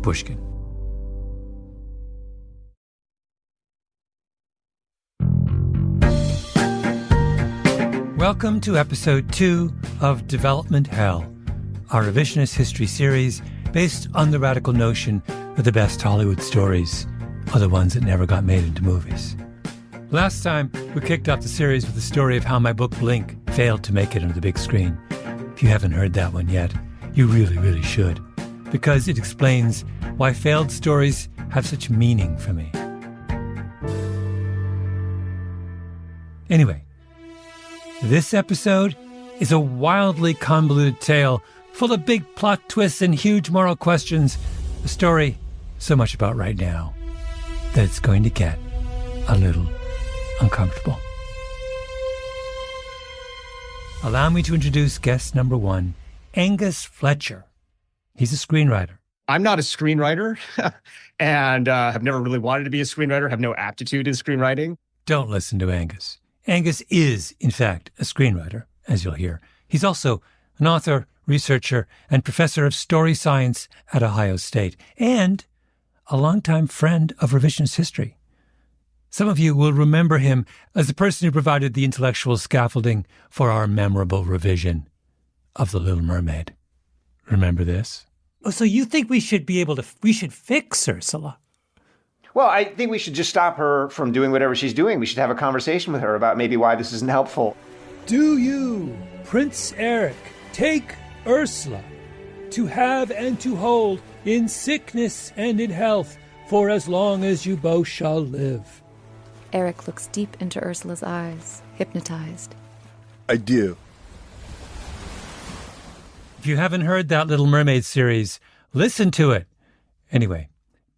Pushkin. Welcome to episode 2 of Development Hell, our revisionist history series based on the radical notion that the best Hollywood stories are the ones that never got made into movies. Last time, we kicked off the series with the story of how my book Blink failed to make it onto the big screen. If you haven't heard that one yet, you really, really should, because it explains why failed stories have such meaning for me. Anyway, this episode is a wildly convoluted tale full of big plot twists and huge moral questions. A story so much about right now that it's going to get a little uncomfortable. Allow me to introduce guest number 1, Angus Fletcher. He's a screenwriter. I'm not a screenwriter and have never really wanted to be a screenwriter, have no aptitude in screenwriting. Don't listen to Angus. Angus is, in fact, a screenwriter, as you'll hear. He's also an author, researcher, and professor of story science at Ohio State, and a longtime friend of revisionist history. Some of you will remember him as the person who provided the intellectual scaffolding for our memorable revision of The Little Mermaid. Remember this? Oh, so you think we should fix Ursula? Well, I think we should just stop her from doing whatever she's doing. We should have a conversation with her about maybe why this isn't helpful. Do you, Prince Eric, take Ursula to have and to hold in sickness and in health for as long as you both shall live? Eric looks deep into Ursula's eyes, hypnotized. I do. If you haven't heard that Little Mermaid series, listen to it. Anyway,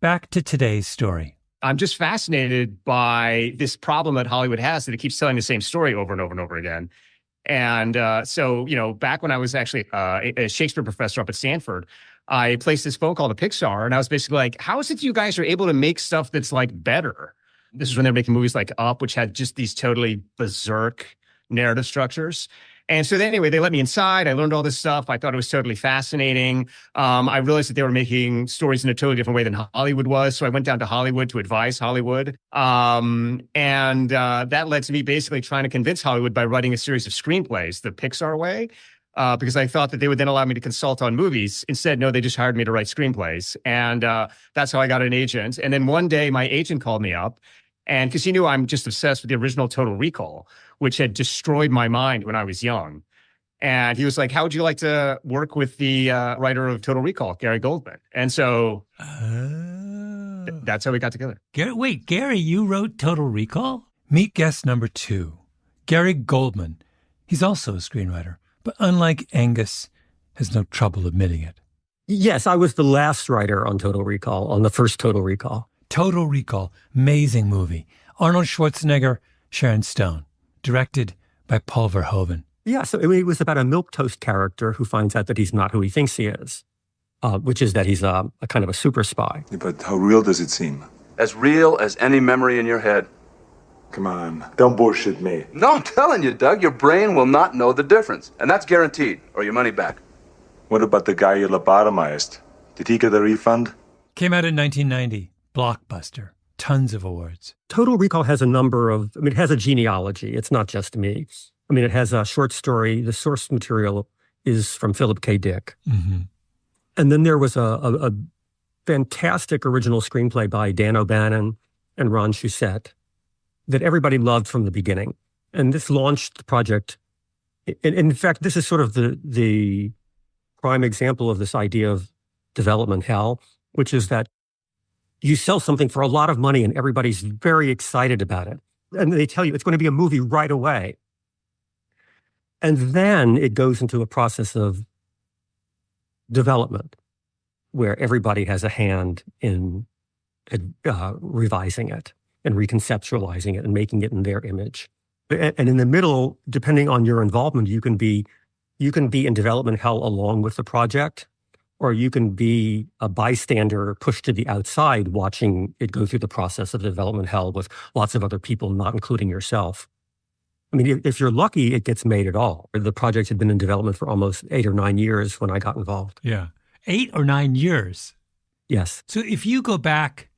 back to today's story. I'm just fascinated by this problem that Hollywood has, that it keeps telling the same story over and over and over again. And so, back when I was actually a Shakespeare professor up at Stanford, I placed this phone call to Pixar, and I was basically like, how is it you guys are able to make stuff that's like better? This is when they're making movies like Up, which had just these totally berserk narrative structures. And so anyway, they let me inside. I learned all this stuff. I thought it was totally fascinating. I realized that they were making stories in a totally different way than Hollywood was. So I went down to Hollywood to advise Hollywood. And that led to me basically trying to convince Hollywood by writing a series of screenplays the Pixar way, because I thought that they would then allow me to consult on movies. Instead, no, they just hired me to write screenplays. And that's how I got an agent. And then one day my agent called me up, and because he knew I'm just obsessed with the original Total Recall, which had destroyed my mind when I was young. And he was like, how would you like to work with the writer of Total Recall, Gary Goldman? And so that's how we got together. Wait, Gary, you wrote Total Recall? Meet guest number 2, Gary Goldman. He's also a screenwriter, but unlike Angus, has no trouble admitting it. Yes, I was the last writer on Total Recall, on the first Total Recall. Total Recall, amazing movie. Arnold Schwarzenegger, Sharon Stone. Directed by Paul Verhoeven. Yeah, so it was about a milquetoast character who finds out that he's not who he thinks he is, which is that he's a kind of a super spy. Yeah, but how real does it seem? As real as any memory in your head. Come on, don't bullshit me. No, I'm telling you, Doug, your brain will not know the difference. And that's guaranteed, or your money back. What about the guy you lobotomized? Did he get a refund? Came out in 1990. Blockbuster. Tons of awards. Total Recall has it has a genealogy. It's not just me. It has a short story. The source material is from Philip K. Dick. Mm-hmm. And then there was a fantastic original screenplay by Dan O'Bannon and Ron Shusett that everybody loved from the beginning. And this launched the project. In fact, this is sort of the prime example of this idea of development hell, which is that you sell something for a lot of money and everybody's very excited about it. And they tell you it's going to be a movie right away. And then it goes into a process of development where everybody has a hand in revising it and reconceptualizing it and making it in their image. And in the middle, depending on your involvement, you can be in development hell along with the project, or you can be a bystander pushed to the outside watching it go through the process of development hell with lots of other people, not including yourself. If you're lucky, it gets made at all. The project had been in development for almost 8 or 9 years when I got involved. Yeah. 8 or 9 years. Yes. So if you go back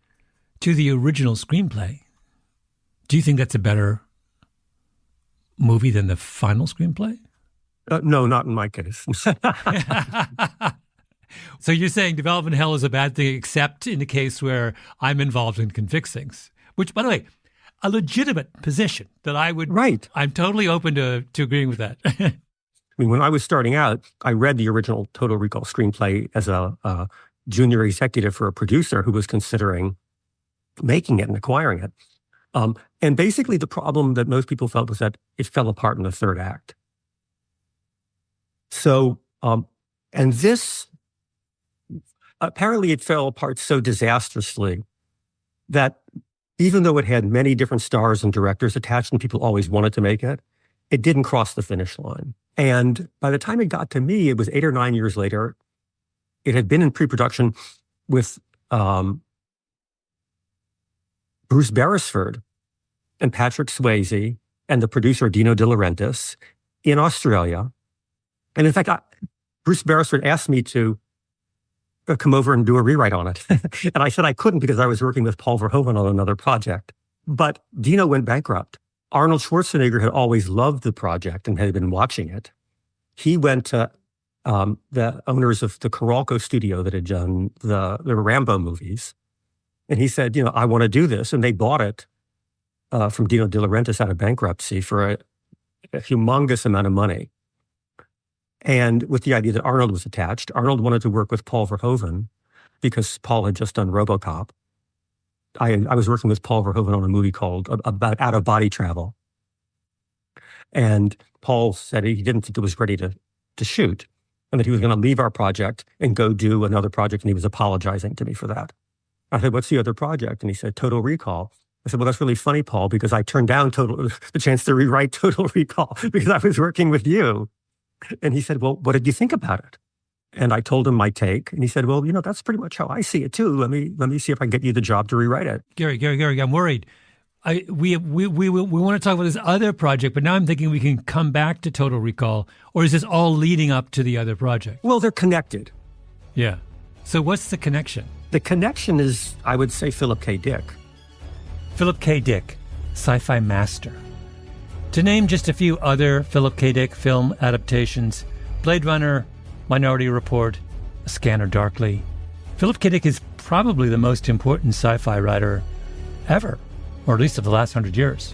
to the original screenplay, do you think that's a better movie than the final screenplay? No, not in my case. So you're saying development hell is a bad thing, except in the case where I'm involved and can fix things, which, by the way, a legitimate position that I would. Right. I'm totally open to agreeing with that. I mean, when I was starting out, I read the original Total Recall screenplay as a junior executive for a producer who was considering making it and acquiring it. And basically the problem that most people felt was that it fell apart in the third act. So, and this, apparently it fell apart so disastrously that even though it had many different stars and directors attached and people always wanted to make it, it didn't cross the finish line. And by the time it got to me, it was 8 or 9 years later. It had been in pre-production with Bruce Beresford and Patrick Swayze and the producer Dino De Laurentiis in Australia. And in fact, Bruce Beresford asked me to come over and do a rewrite on it. And I said I couldn't because I was working with Paul Verhoeven on another project. But Dino went bankrupt. Arnold Schwarzenegger had always loved the project and had been watching it. He went to the owners of the Coralco studio that had done the Rambo movies. And he said, I want to do this. And they bought it from Dino De Laurentiis out of bankruptcy for a humongous amount of money. And with the idea that Arnold was attached, Arnold wanted to work with Paul Verhoeven because Paul had just done RoboCop. I was working with Paul Verhoeven on a movie called about out-of-body travel. And Paul said he didn't think it was ready to shoot and that he was going to leave our project and go do another project. And he was apologizing to me for that. I said, what's the other project? And he said, Total Recall. I said, well, that's really funny, Paul, because I turned down the chance to rewrite Total Recall because I was working with you. And he said, well, what did you think about it? And I told him my take. And he said, well, that's pretty much how I see it too. Let me see if I can get you the job to rewrite it. Gary, I'm worried. We want to talk about this other project, but now I'm thinking we can come back to Total Recall, or is this all leading up to the other project? Well, they're connected. Yeah. So what's the connection? The connection is, I would say, Philip K. Dick. Philip K. Dick, sci-fi master. To name just a few other Philip K. Dick film adaptations, Blade Runner, Minority Report, A Scanner Darkly. Philip K. Dick is probably the most important sci-fi writer ever, or at least of the last 100 years.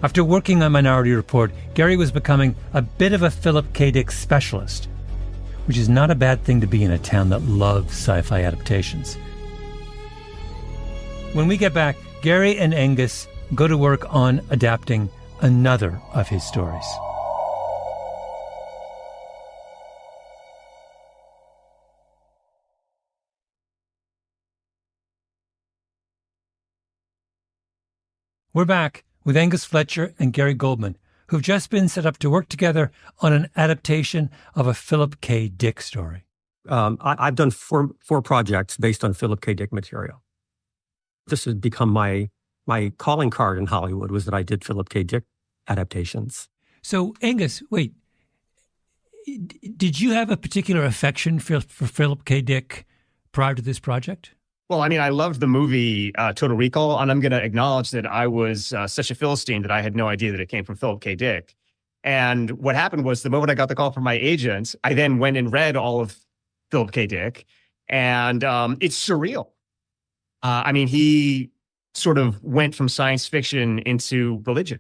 After working on Minority Report, Gary was becoming a bit of a Philip K. Dick specialist, which is not a bad thing to be in a town that loves sci-fi adaptations. When we get back, Gary and Angus go to work on adapting another of his stories. We're back with Angus Fletcher and Gary Goldman, who've just been set up to work together on an adaptation of a Philip K. Dick story. I've done four projects based on Philip K. Dick material. This has become my calling card in Hollywood, was that I did Philip K. Dick adaptations. So, Angus, wait, did you have a particular affection for Philip K. Dick prior to this project? Well, I mean, I loved the movie Total Recall, and I'm going to acknowledge that I was such a Philistine that I had no idea that it came from Philip K. Dick. And what happened was the moment I got the call from my agent, I then went and read all of Philip K. Dick, and it's surreal. I mean, he sort of went from science fiction into religion.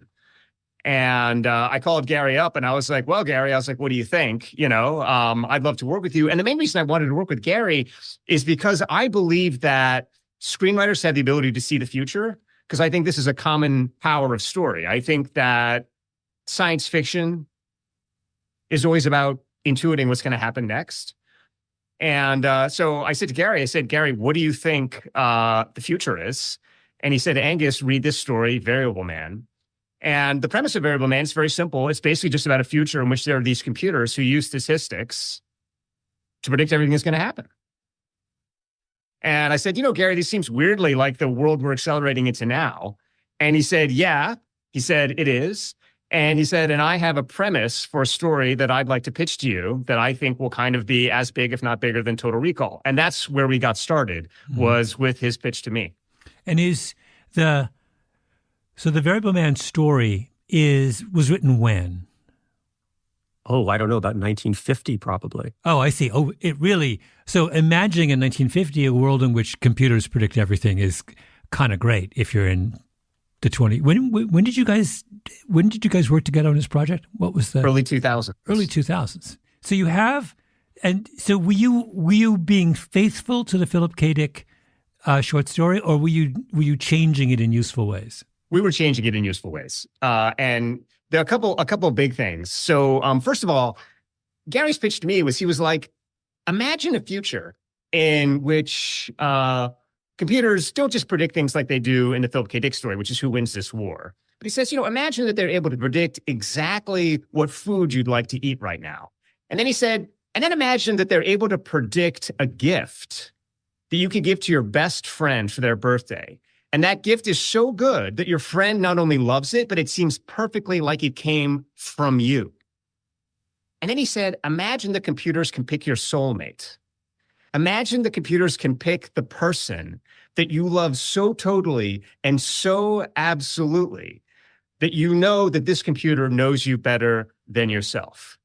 And I called Gary up and I was like, well, Gary, what do you think? I'd love to work with you. And the main reason I wanted to work with Gary is because I believe that screenwriters have the ability to see the future, because I think this is a common power of story. I think that science fiction is always about intuiting what's going to happen next. And so I said to Gary, Gary, what do you think the future is? And he said, Angus, read this story, Variable Man. And the premise of Variable Man is very simple. It's basically just about a future in which there are these computers who use statistics to predict everything that's going to happen. And I said, Gary, this seems weirdly like the world we're accelerating into now. And he said, yeah. He said, it is. And he said, and I have a premise for a story that I'd like to pitch to you that I think will kind of be as big, if not bigger, than Total Recall. And that's where we got started, was with his pitch to me. And the Variable Man story was written when? Oh, I don't know, about 1950 probably. Oh, I see. Oh, so imagining in 1950 a world in which computers predict everything is kind of great if you're in the 20. When did you guys work together on this project? What was the early 2000s? Early 2000s. So you have, and so were you being faithful to the Philip K. Dick short story, or were you changing it in useful ways? We were changing it in useful ways, and there are a couple of big things. So first of all, Gary's pitch to me he was like, imagine a future in which computers don't just predict things like they do in the Philip K. Dick story, which is who wins this war. But he says, imagine that they're able to predict exactly what food you'd like to eat right now. And then he said, and then imagine that they're able to predict a gift that you can give to your best friend for their birthday. And that gift is so good that your friend not only loves it, but it seems perfectly like it came from you. And then he said, imagine the computers can pick your soulmate. Imagine the computers can pick the person that you love so totally and so absolutely that you know that this computer knows you better than yourself.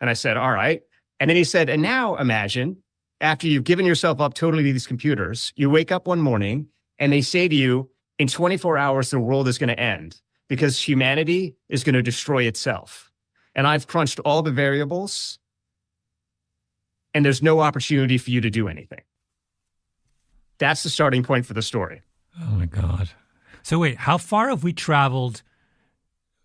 And I said, all right. And then he said, and now imagine after you've given yourself up totally to these computers, you wake up one morning and they say to you, in 24 hours, the world is going to end because humanity is going to destroy itself. And I've crunched all the variables and there's no opportunity for you to do anything. That's the starting point for the story. Oh, my God. So wait, how far have we traveled?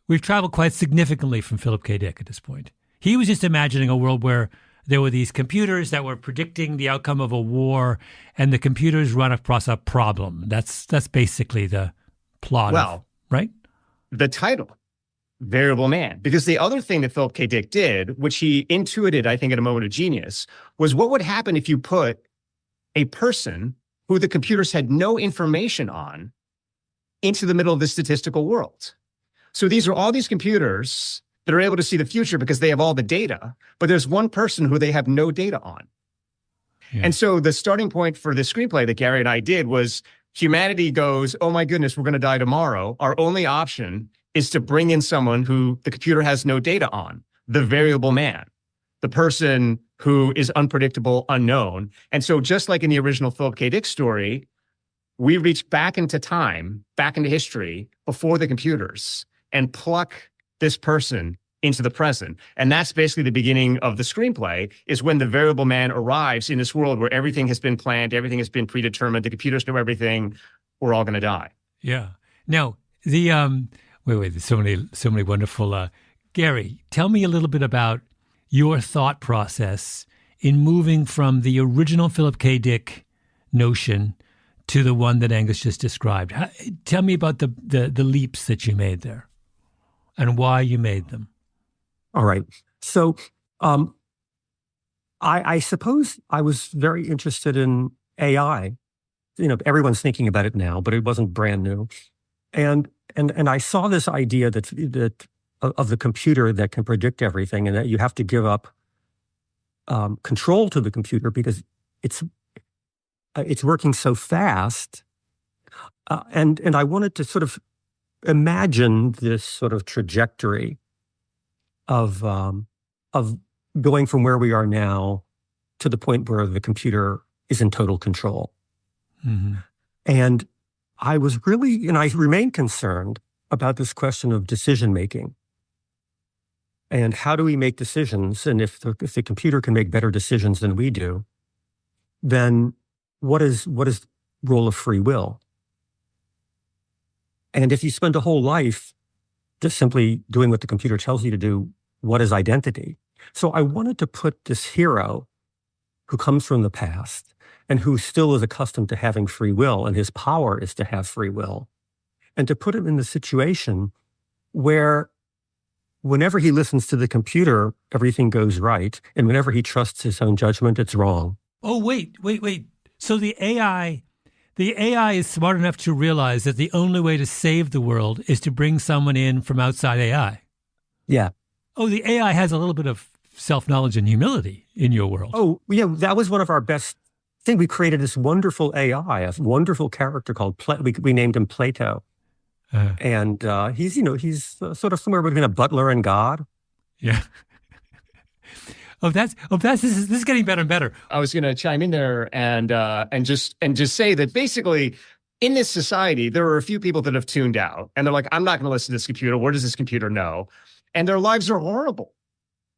We've traveled quite significantly from Philip K. Dick at this point. He was just imagining a world where there were these computers that were predicting the outcome of a war, and the computers run across a problem. That's basically the plot, right? The title, Variable Man. Because the other thing that Philip K. Dick did, which he intuited, I think, at a moment of genius, was what would happen if you put a person who the computers had no information on into the middle of the statistical world. So these are all these computers that are able to see the future because they have all the data, but there's one person who they have no data on. Yeah. And so the starting point for the screenplay that Gary and I did was humanity goes, oh my goodness, we're going to die tomorrow. Our only option is to bring in someone who the computer has no data on, the variable man, the person who is unpredictable, unknown. And so just like in the original Philip K. Dick story, we reach back into time, back into history before the computers and pluck this person into the present. And that's basically the beginning of the screenplay, is when the variable man arrives in this world where everything has been planned, everything has been predetermined, the computers know everything, we're all going to die. Yeah. Now, the, wait, there's so many wonderful, Gary, tell me a little bit about your thought process in moving from the original Philip K. Dick notion to the one that Angus just described. Tell me about the leaps that you made there and why you made them. All right. So I suppose I was very interested in AI. Everyone's thinking about it now, but it wasn't brand new. And I saw this idea that of the computer that can predict everything, and that you have to give up control to the computer because it's working so fast. And I wanted to sort of imagine this sort of trajectory of going from where we are now to the point where the computer is in total control. Mm-hmm. And I was really, and I remain concerned about this question of decision making. And how do we make decisions? And if the computer can make better decisions than we do, then what is the role of free will? And if you spend a whole life just simply doing what the computer tells you to do, what is identity? So I wanted to put this hero who comes from the past and who still is accustomed to having free will, and his power is to have free will, and to put him in the situation where whenever he listens to the computer, everything goes right, and whenever he trusts his own judgment, it's wrong. Oh, wait. So the AI is smart enough to realize that the only way to save the world is to bring someone in from outside AI. Yeah. Oh, the AI has a little bit of self-knowledge and humility in your world. Oh, yeah, that was one of our best things. We created this wonderful AI, a wonderful character called, we named him Plato. And he's sort of somewhere between a butler and God. Yeah. This is getting better and better. I was going to chime in there and just say that basically in this society, there are a few people that have tuned out and they're like, I'm not going to listen to this computer. What does this computer know? And their lives are horrible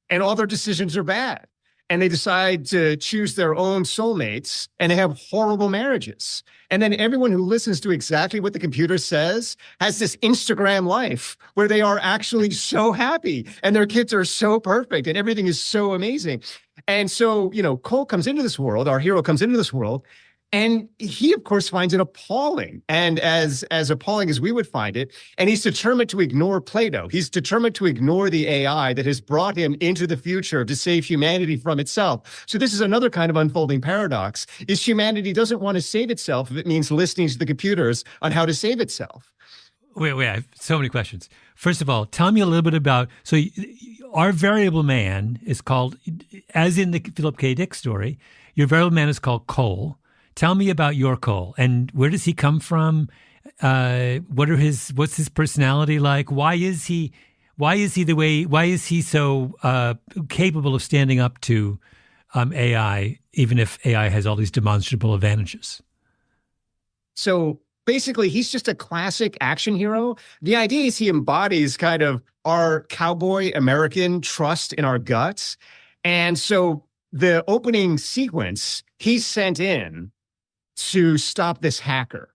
and all their decisions are bad. And they decide to choose their own soulmates and they have horrible marriages. And then everyone who listens to exactly what the computer says has this Instagram life where they are actually so happy and their kids are so perfect and everything is so amazing. And so, Cole comes into this world, our hero comes into this world, and he, of course, finds it appalling, and as appalling as we would find it. And he's determined to ignore Plato. He's determined to ignore the AI that has brought him into the future to save humanity from itself. So this is another kind of unfolding paradox, is humanity doesn't want to save itself if it means listening to the computers on how to save itself. Wait, I have so many questions. First of all, tell me a little bit about, our variable man is called, as in the Philip K. Dick story, your variable man is called Cole. Tell me about your Cole, and where does he come from? What's his personality like? Why is he so capable of standing up to AI, even if AI has all these demonstrable advantages? So basically, he's just a classic action hero. The idea is he embodies kind of our cowboy American trust in our guts. And so the opening sequence, he's sent in to stop this hacker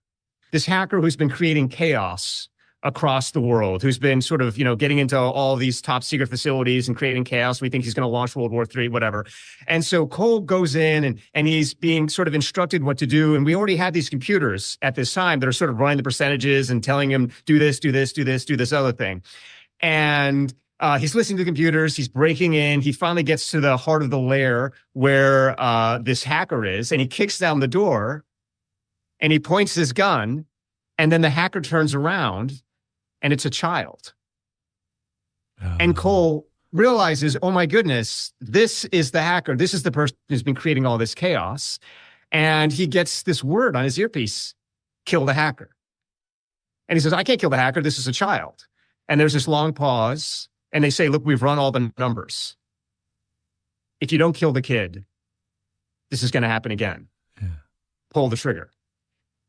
who's been creating chaos across the world, who's been sort of, getting into all these top secret facilities and creating chaos. We think he's going to launch World War III, whatever. And so Cole goes in and he's being sort of instructed what to do. And we already had these computers at this time that are sort of running the percentages and telling him, do this, do this, do this, do this other thing. And he's listening to the computers. He's breaking in. He finally gets to the heart of the lair where this hacker is, and he kicks down the door and he points his gun, and then the hacker turns around and it's a child. And Cole realizes, oh my goodness, this is the hacker. This is the person who's been creating all this chaos. And he gets this word on his earpiece, kill the hacker. And he says, I can't kill the hacker. This is a child. And there's this long pause. And they say, look, we've run all the numbers. If you don't kill the kid, this is going to happen again. Yeah. Pull the trigger.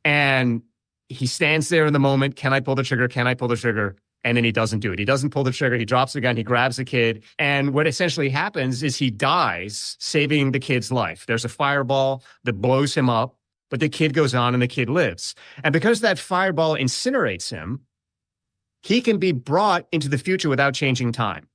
And he stands there in the moment. Can I pull the trigger? Can I pull the trigger? And then he doesn't do it. He doesn't pull the trigger. He drops the gun. He grabs the kid. And what essentially happens is he dies, saving the kid's life. There's a fireball that blows him up, but the kid goes on and the kid lives. And because that fireball incinerates him, he can be brought into the future without changing time,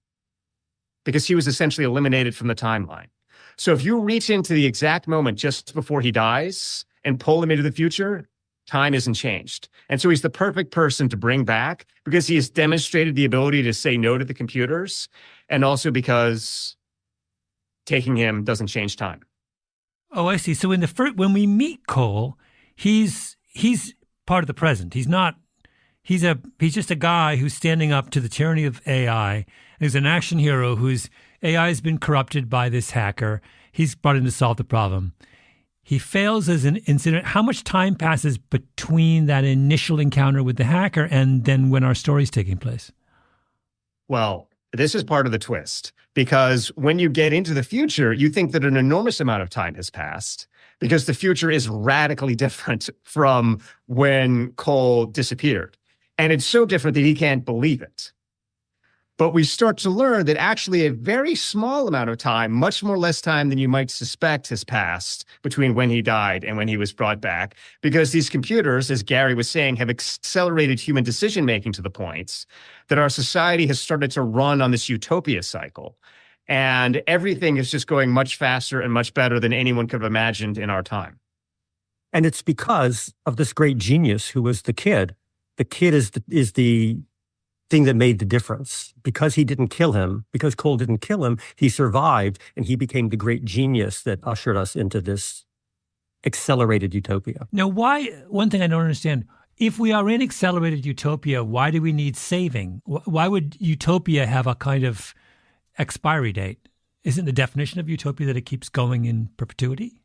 because he was essentially eliminated from the timeline. So if you reach into the exact moment just before he dies and pull him into the future, time isn't changed. And so he's the perfect person to bring back, because he has demonstrated the ability to say no to the computers, and also because taking him doesn't change time. Oh, I see. So in when we meet Cole, he's part of the present. He's not. He's just a guy who's standing up to the tyranny of AI. He's an action hero whose AI has been corrupted by this hacker. He's brought in to solve the problem. He fails as an incident. How much time passes between that initial encounter with the hacker and then when our story's taking place? Well, this is part of the twist, because when you get into the future, you think that an enormous amount of time has passed, because the future is radically different from when Cole disappeared. And it's so different that he can't believe it. But we start to learn that actually a very small amount of time, much more less time than you might suspect, has passed between when he died and when he was brought back, because these computers, as Gary was saying, have accelerated human decision-making to the point that our society has started to run on this utopia cycle. And everything is just going much faster and much better than anyone could have imagined in our time. And it's because of this great genius who was the kid. The kid is the thing that made the difference. Because he didn't kill him, because Cole didn't kill him, he survived, and he became the great genius that ushered us into this accelerated utopia. Now, one thing I don't understand, If we are in accelerated utopia, why do we need saving? Why would utopia have a kind of expiry date? Isn't the definition of utopia that it keeps going in perpetuity?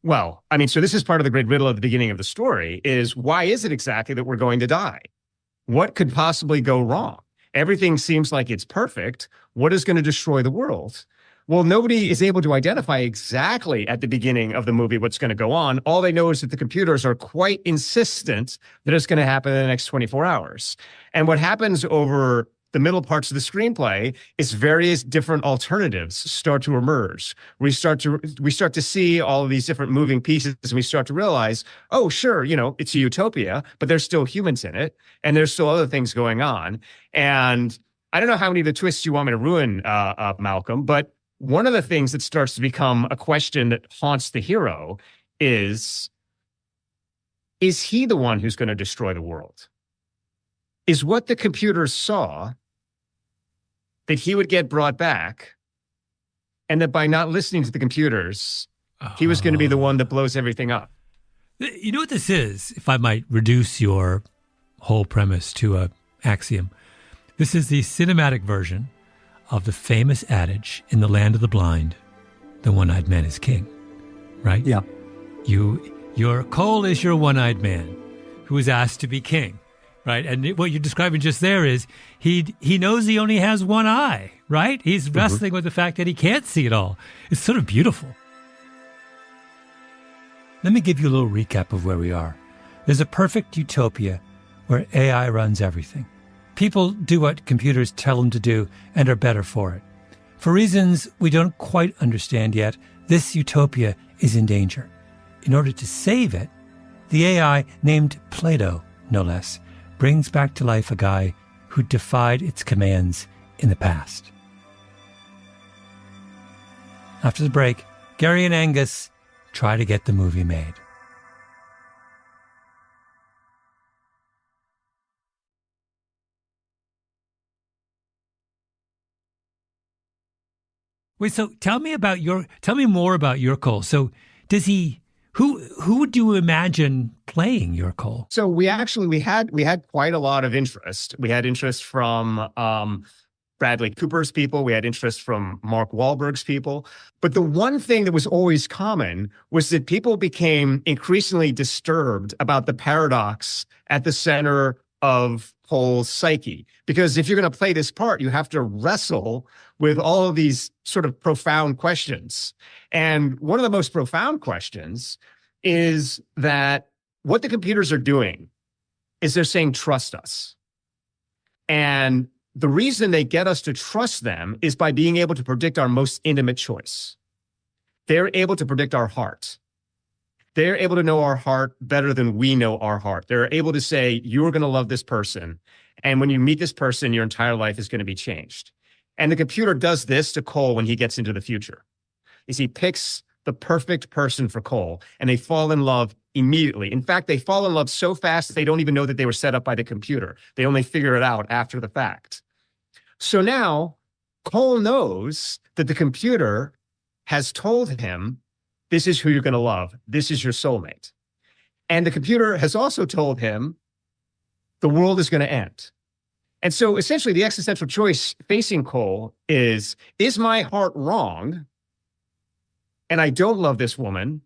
Well, I mean, so this is part of the great riddle at the beginning of the story is why is it exactly that we're going to die? What could possibly go wrong? Everything seems like it's perfect. What is going to destroy the world? Well, nobody is able to identify exactly at the beginning of the movie what's going to go on. All they know is that the computers are quite insistent that it's going to happen in the next 24 hours. And what happens over the middle parts of the screenplay is various different alternatives start to emerge. We start to see all of these different moving pieces, and we start to realize, oh, sure, it's a utopia, but there's still humans in it, and there's still other things going on. And I don't know how many of the twists you want me to ruin, Malcolm, but one of the things that starts to become a question that haunts the hero is he the one who's going to destroy the world? Is what the computers saw that he would get brought back, and that by not listening to the computers, he was going to be the one that blows everything up? You know what this is, if I might reduce your whole premise to an axiom? This is the cinematic version of the famous adage in the land of the blind, the one-eyed man is king, right? Yeah. Your Cole is your one-eyed man who is asked to be king, right? And what you're describing just there is he knows he only has one eye, right? He's wrestling with the fact that he can't see it all. It's sort of beautiful. Let me give you a little recap of where we are. There's a perfect utopia where AI runs everything. People do what computers tell them to do and are better for it. For reasons we don't quite understand yet, this utopia is in danger. In order to save it, the AI, named Plato, no less, brings back to life a guy who defied its commands in the past. After the break, Gary and Angus try to get the movie made. Wait, so tell me more about your Cole. So who would you imagine playing your Cole? So we had quite a lot of interest. We had interest from Bradley Cooper's people. We had interest from Mark Wahlberg's people. But the one thing that was always common was that people became increasingly disturbed about the paradox at the center of Cole's psyche. Because if you're going to play this part, you have to wrestle with all of these sort of profound questions. And one of the most profound questions is that what the computers are doing is they're saying, trust us. And the reason they get us to trust them is by being able to predict our most intimate choice. They're able to predict our heart. They're able to know our heart better than we know our heart. They're able to say, you're going to love this person. And when you meet this person, your entire life is going to be changed. And the computer does this to Cole when he gets into the future. He picks the perfect person for Cole, and they fall in love immediately. In fact, they fall in love so fast, they don't even know that they were set up by the computer. They only figure it out after the fact. So now Cole knows that the computer has told him, this is who you're going to love. This is your soulmate. And the computer has also told him the world is going to end. And so essentially the existential choice facing Cole is my heart wrong? And I don't love this woman,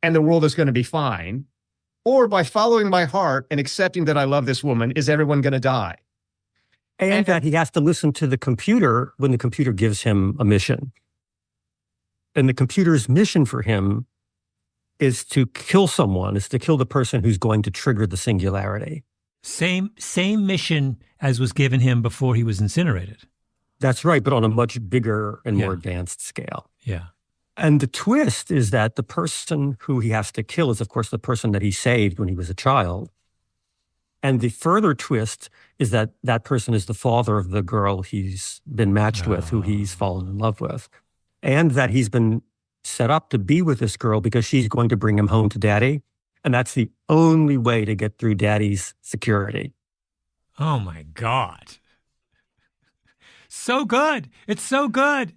and the world is going to be fine? Or by following my heart and accepting that I love this woman, is everyone going to die? And that he has to listen to the computer when the computer gives him a mission. And the computer's mission for him is to kill someone, is to kill the person who's going to trigger the singularity. Same mission as was given him before he was incinerated. That's right, but on a much bigger and more advanced scale. Yeah. And the twist is that the person who he has to kill is, of course, the person that he saved when he was a child. And the further twist is that that person is the father of the girl he's been matched with, who he's fallen in love with. And that he's been set up to be with this girl because she's going to bring him home to daddy. And that's the only way to get through daddy's security. Oh, my God. So good. It's so good.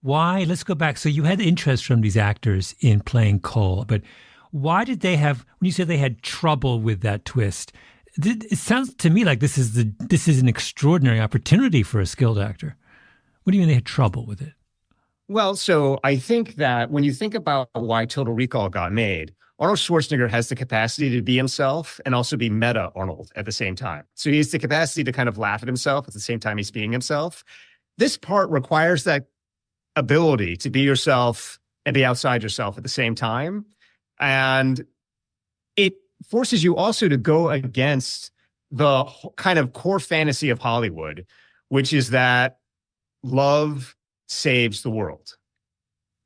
Why? Let's go back. So you had interest from these actors in playing Cole, but why did they have, when you say they had trouble with that twist, it sounds to me like this is an extraordinary opportunity for a skilled actor. What do you mean they had trouble with it? Well, so I think that when you think about why Total Recall got made, Arnold Schwarzenegger has the capacity to be himself and also be meta Arnold at the same time. So he has the capacity to kind of laugh at himself at the same time he's being himself. This part requires that ability to be yourself and be outside yourself at the same time. And it forces you also to go against the kind of core fantasy of Hollywood, which is that love saves the world.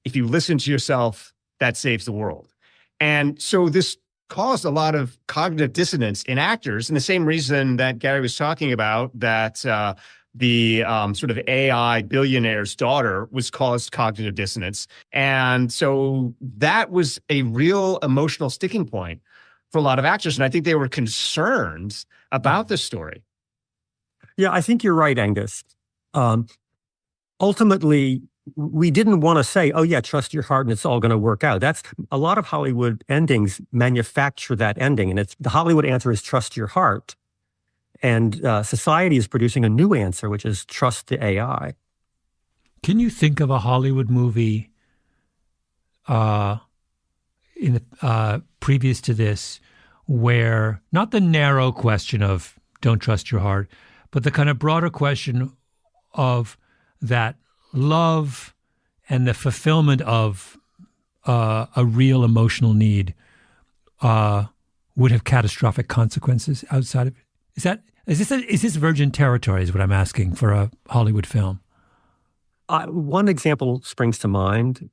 If you listen to yourself, that saves the world. And so this caused a lot of cognitive dissonance in actors, and the same reason that Gary was talking about, that the sort of AI billionaire's daughter was caused cognitive dissonance. And so that was a real emotional sticking point for a lot of actors. And I think they were concerned about this story. Yeah, I think you're right, Angus. Ultimately, we didn't want to say, oh, yeah, trust your heart and it's all going to work out. That's a lot of Hollywood endings manufacture that ending. And the Hollywood answer is trust your heart. And society is producing a new answer, which is trust the AI. Can you think of a Hollywood movie previous to this where not the narrow question of don't trust your heart, but the kind of broader question of that love and the fulfillment of a real emotional need would have catastrophic consequences outside of it? Is this virgin territory is what I'm asking for a Hollywood film? One example springs to mind,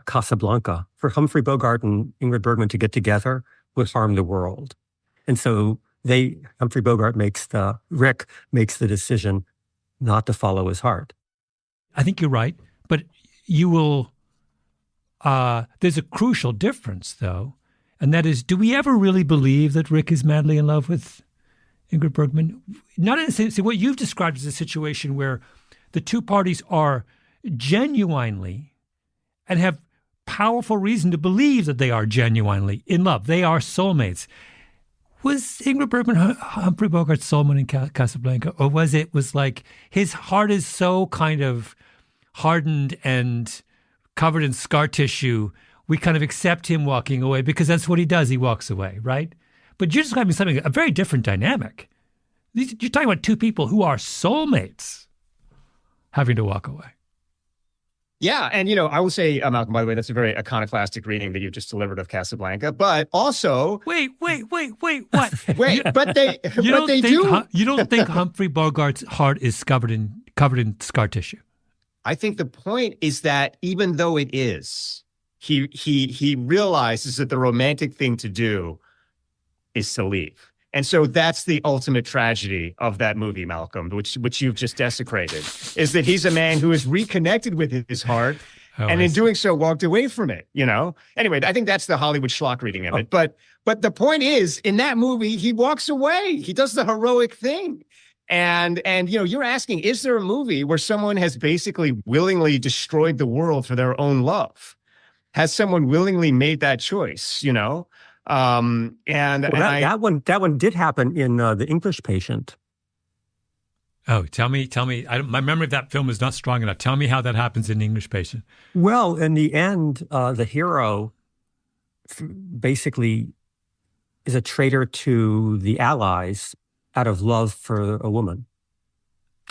Casablanca. For Humphrey Bogart and Ingrid Bergman to get together would harm the world. And so Rick makes the decision not to follow his heart. I think you're right, but you will, there's a crucial difference though, and that is, do we ever really believe that Rick is madly in love with Ingrid Bergman? Not in the sense, what you've described as a situation where the two parties are genuinely and have powerful reason to believe that they are genuinely in love. They are soulmates. Was Ingrid Bergman Humphrey Bogart's soulmate in Casablanca? Or was like his heart is so kind of hardened and covered in scar tissue, we kind of accept him walking away because that's what he does. He walks away, right? But you're describing something, a very different dynamic. You're talking about two people who are soulmates having to walk away. Yeah, and I will say, Malcolm, by the way, that's a very iconoclastic reading that you've just delivered of Casablanca. But also, wait, what? but they do. You don't think Humphrey Bogart's heart is covered in scar tissue? I think the point is that even though it is, he realizes that the romantic thing to do is to leave. And so that's the ultimate tragedy of that movie, Malcolm, which you've just desecrated, is that he's a man who is reconnected with his heart and in doing so walked away from it, Anyway, I think that's the Hollywood schlock reading of it. But the point is, in that movie, he walks away. He does the heroic thing. And you're asking, is there a movie where someone has basically willingly destroyed the world for their own love? Has someone willingly made that choice, that one did happen in The English Patient. Oh, tell me. My memory of that film is not strong enough. Tell me how that happens in The English Patient. Well, in the end, the hero basically is a traitor to the Allies out of love for a woman.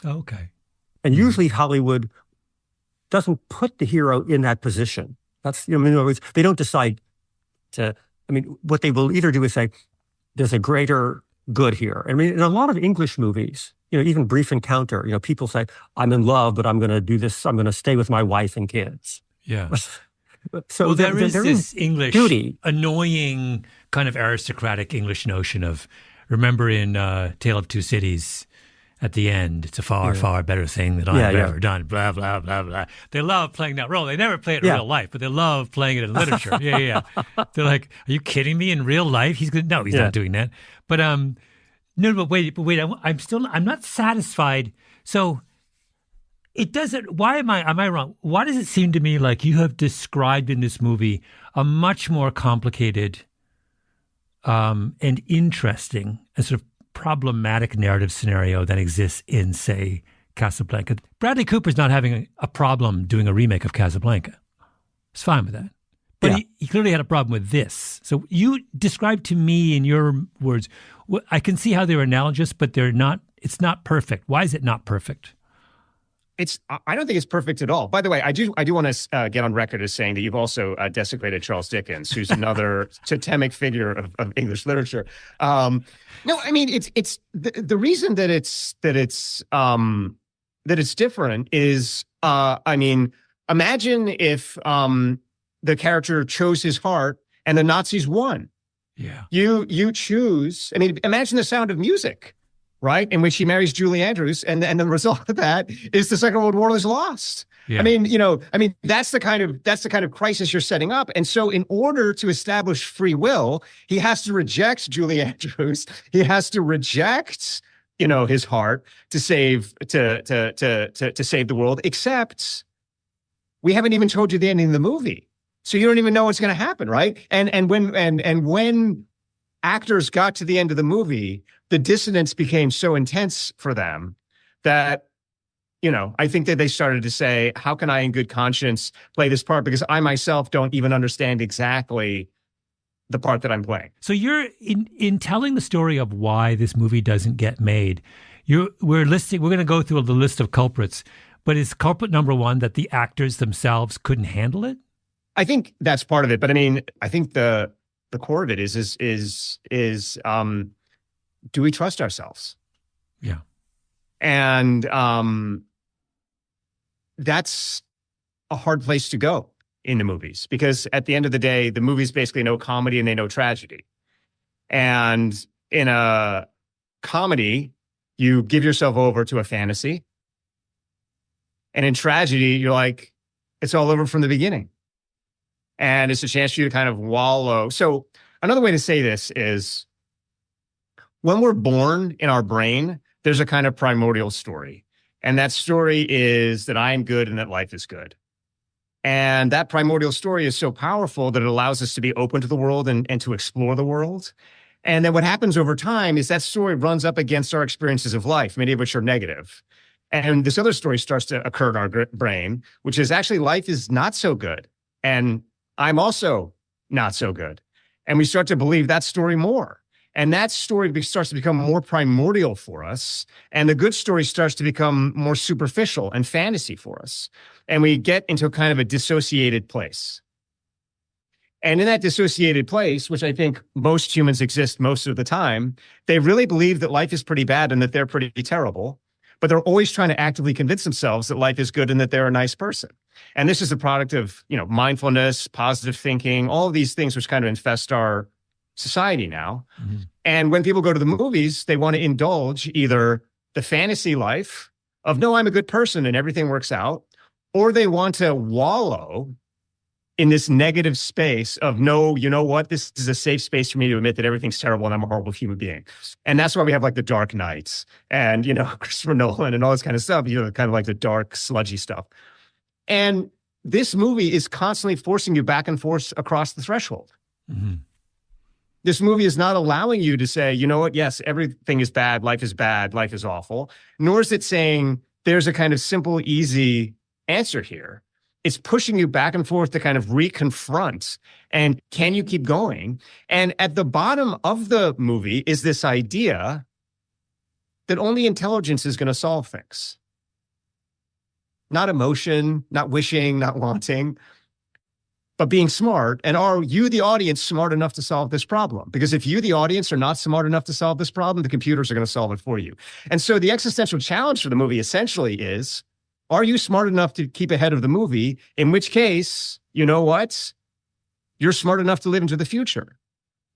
Okay. And usually Hollywood doesn't put the hero in that position. That's, in other words, they don't decide to, what they will either do is say, there's a greater good here. In a lot of English movies, even Brief Encounter, people say, I'm in love, but I'm going to do this. I'm going to stay with my wife and kids. Yeah. So there is this English, duty. Annoying kind of aristocratic English notion of, remember in Tale of Two Cities, at the end, it's a far, far better thing than I've ever done, blah, blah, blah, blah. They love playing that role. They never play it in real life, but they love playing it in literature. Yeah. They're like, are you kidding me? In real life? He's not doing that. But wait, I'm not satisfied. So it doesn't, am I wrong? Why does it seem to me like you have described in this movie a much more complicated and interesting and sort of problematic narrative scenario that exists in, say, Casablanca. Bradley Cooper's not having a problem doing a remake of Casablanca. He's fine with that. But he clearly had a problem with this. So you describe to me in your words, I can see how they're analogous, but they're not. It's not perfect. Why is it not perfect? I don't think it's perfect at all. By the way, I do want to get on record as saying that you've also desecrated Charles Dickens, who's another totemic figure of English literature. No, I mean it's the reason that it's different is I mean, imagine if the character chose his heart and the Nazis won. Yeah, you choose. I mean, imagine the Sound of Music. Right, in which he marries Julie Andrews, and the result of that is the Second World War is lost. Yeah. I mean, that's the kind of crisis you're setting up. And so, in order to establish free will, he has to reject Julie Andrews. He has to reject, his heart to save to save the world. Except, we haven't even told you the ending of the movie, so you don't even know what's going to happen, right? And when actors got to the end of the movie, the dissonance became so intense for them that, I think that they started to say, how can I in good conscience play this part? Because I myself don't even understand exactly the part that I'm playing. So you're in telling the story of why this movie doesn't get made. We're going to go through the list of culprits, but is culprit number one that the actors themselves couldn't handle it? I think that's part of it. But I mean, I think the core of it is do we trust ourselves? Yeah. And that's a hard place to go in the movies, because at the end of the day, the movies basically know comedy and they know tragedy. And in a comedy, you give yourself over to a fantasy. And in tragedy, you're like, it's all over from the beginning. And it's a chance for you to kind of wallow. So another way to say this is, when we're born in our brain, there's a kind of primordial story. And that story is that I am good and that life is good. And that primordial story is so powerful that it allows us to be open to the world and to explore the world. And then what happens over time is that story runs up against our experiences of life, many of which are negative. And this other story starts to occur in our brain, which is actually life is not so good. And I'm also not so good. And we start to believe that story more. And that story starts to become more primordial for us. And the good story starts to become more superficial and fantasy for us. And we get into a kind of a dissociated place. And in that dissociated place, which I think most humans exist most of the time, they really believe that life is pretty bad and that they're pretty terrible. But they're always trying to actively convince themselves that life is good and that they're a nice person. And this is a product of, mindfulness, positive thinking, all of these things which kind of infest our society now. Mm-hmm. And when people go to the movies, they want to indulge either the fantasy life of, no, I'm a good person and everything works out, or they want to wallow in this negative space of, no, you know what? This is a safe space for me to admit that everything's terrible and I'm a horrible human being. And that's why we have like the Dark Knights and, Christopher Nolan and all this kind of stuff, kind of like the dark, sludgy stuff. And this movie is constantly forcing you back and forth across the threshold. Mm-hmm. This movie is not allowing you to say, you know what? Yes, everything is bad. Life is awful. Nor is it saying there's a kind of simple, easy answer here. It's pushing you back and forth to kind of reconfront. And can you keep going? And at the bottom of the movie is this idea that only intelligence is going to solve things. Not emotion, not wishing, not wanting, but being smart. And are you, the audience, smart enough to solve this problem? Because if you, the audience, are not smart enough to solve this problem, the computers are going to solve it for you. And so the existential challenge for the movie essentially is, are you smart enough to keep ahead of the movie? In which case, you know what? You're smart enough to live into the future.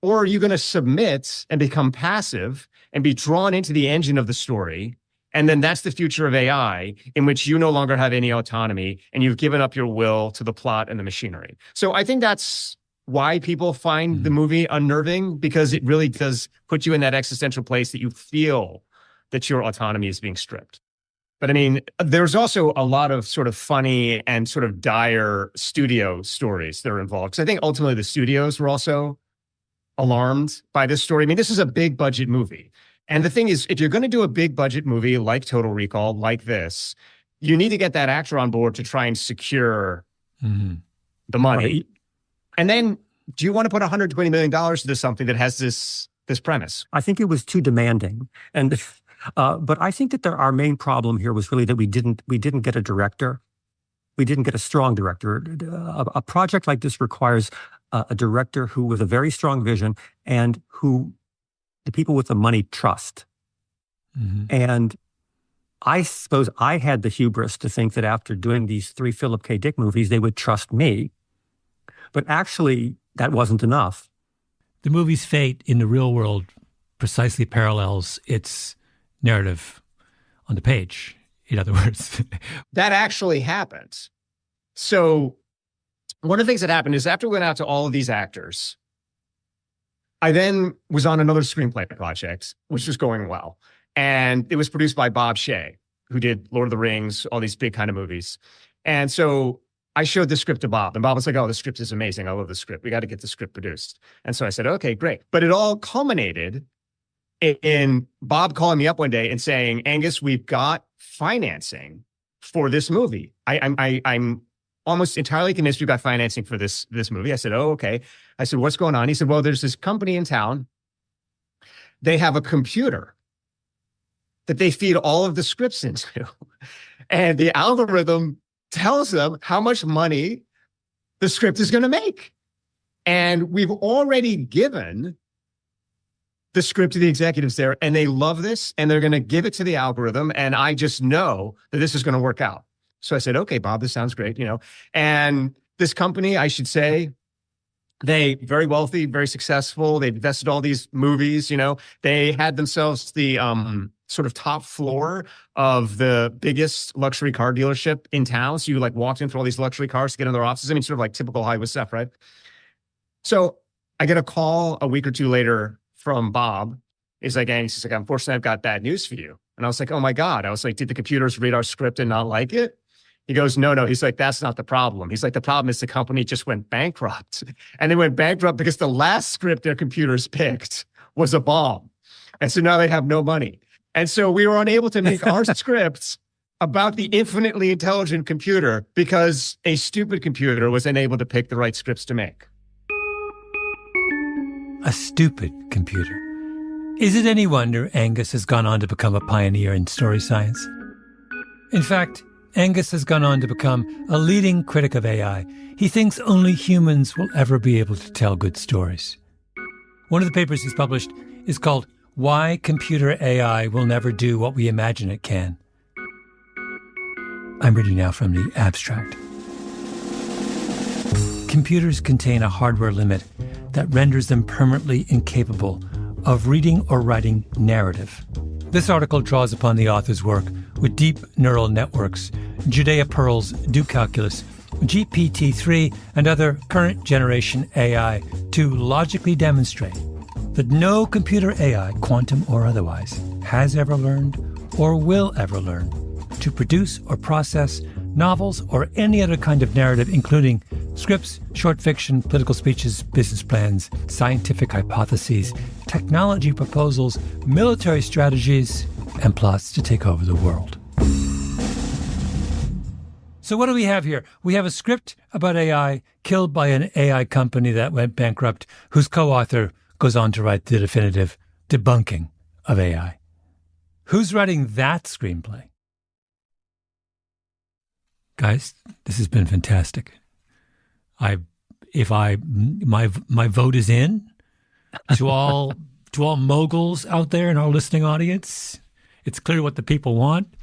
Or are you going to submit and become passive and be drawn into the engine of the story? And then that's the future of AI, in which you no longer have any autonomy and you've given up your will to the plot and the machinery. So I think that's why people find the movie unnerving, because it really does put you in that existential place that you feel that your autonomy is being stripped. But I mean, there's also a lot of sort of funny and sort of dire studio stories that are involved. Because I think ultimately the studios were also alarmed by this story. I mean, this is a big budget movie. And the thing is, if you're going to do a big budget movie like Total Recall, like this, you need to get that actor on board to try and secure the money. Right. And then do you want to put $120 million into something that has this premise? I think it was too demanding. And but I think that our main problem here was really that we didn't get a director. We didn't get a strong director. A project like this requires a director who with a very strong vision and who the people with the money trust. And I suppose I had the hubris to think that after doing these 3 Philip K. Dick movies, they would trust me. But actually, that wasn't enough. The movie's fate in the real world precisely parallels its narrative on the page, in other words. That actually happened. So one of the things that happened is after we went out to all of these actors, I then was on another screenplay project, which was going well. And it was produced by Bob Shea, who did Lord of the Rings, all these big kind of movies. And so I showed the script to Bob, and Bob was like, oh, the script is amazing. I love the script. We got to get the script produced. And so I said, okay, great. But it all culminated in Bob calling me up one day and saying, Angus, we've got financing for this movie. I'm almost entirely convinced we've got financing for this movie. I said, oh, okay. I said, what's going on? He said, well, there's this company in town. They have a computer that they feed all of the scripts into. And the algorithm tells them how much money the script is going to make. And we've already given the script to the executives there, and they love this, and they're going to give it to the algorithm. And I just know that this is going to work out. So I said, okay, Bob, this sounds great, And this company, I should say, they very wealthy, very successful. They invested all these movies, They had themselves the sort of top floor of the biggest luxury car dealership in town. So you walked in through all these luxury cars to get in their offices. I mean, sort of like typical Hollywood stuff, right? So I get a call a week or two later from Bob. He's like, unfortunately, I've got bad news for you. And I was like, oh my God. I was like, did the computers read our script and not like it? He goes, no. He's like, that's not the problem. He's like, the problem is the company just went bankrupt. And they went bankrupt because the last script their computers picked was a bomb. And so now they have no money. And so we were unable to make our scripts about the infinitely intelligent computer because a stupid computer was unable to pick the right scripts to make. A stupid computer. Is it any wonder Angus has gone on to become a pioneer in story science? In fact, Angus has gone on to become a leading critic of AI. He thinks only humans will ever be able to tell good stories. One of the papers he's published is called Why Computer AI Will Never Do What We Imagine It Can. I'm reading now from the abstract. Computers contain a hardware limit that renders them permanently incapable of reading or writing narrative. This article draws upon the author's work with deep neural networks, Judea Pearl's Do Calculus, GPT-3, and other current generation AI to logically demonstrate that no computer AI, quantum or otherwise, has ever learned or will ever learn to produce or process novels or any other kind of narrative, including scripts, short fiction, political speeches, business plans, scientific hypotheses, technology proposals, military strategies, and plots to take over the world. So what do we have here? We have a script about AI killed by an AI company that went bankrupt, whose co-author goes on to write the definitive debunking of AI. Who's writing that screenplay? Guys, this has been fantastic. My vote is in to all moguls out there in our listening audience. It's clear what the people want.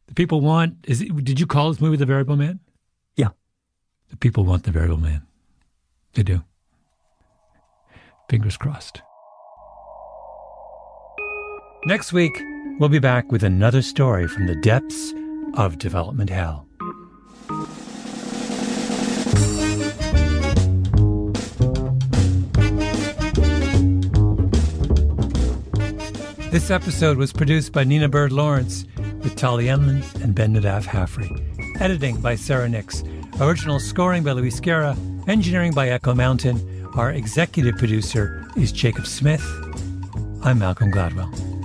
The people want did you call this movie The Variable Man? Yeah. The people want The Variable Man. They do. Fingers crossed. Next week, we'll be back with another story from the depths of development hell. This episode was produced by Nina Bird Lawrence with Tali Emlins and Ben Nadav Haffrey. Editing by Sarah Nix. Original scoring by Luis Guerra. Engineering by Echo Mountain. Our executive producer is Jacob Smith. I'm Malcolm Gladwell.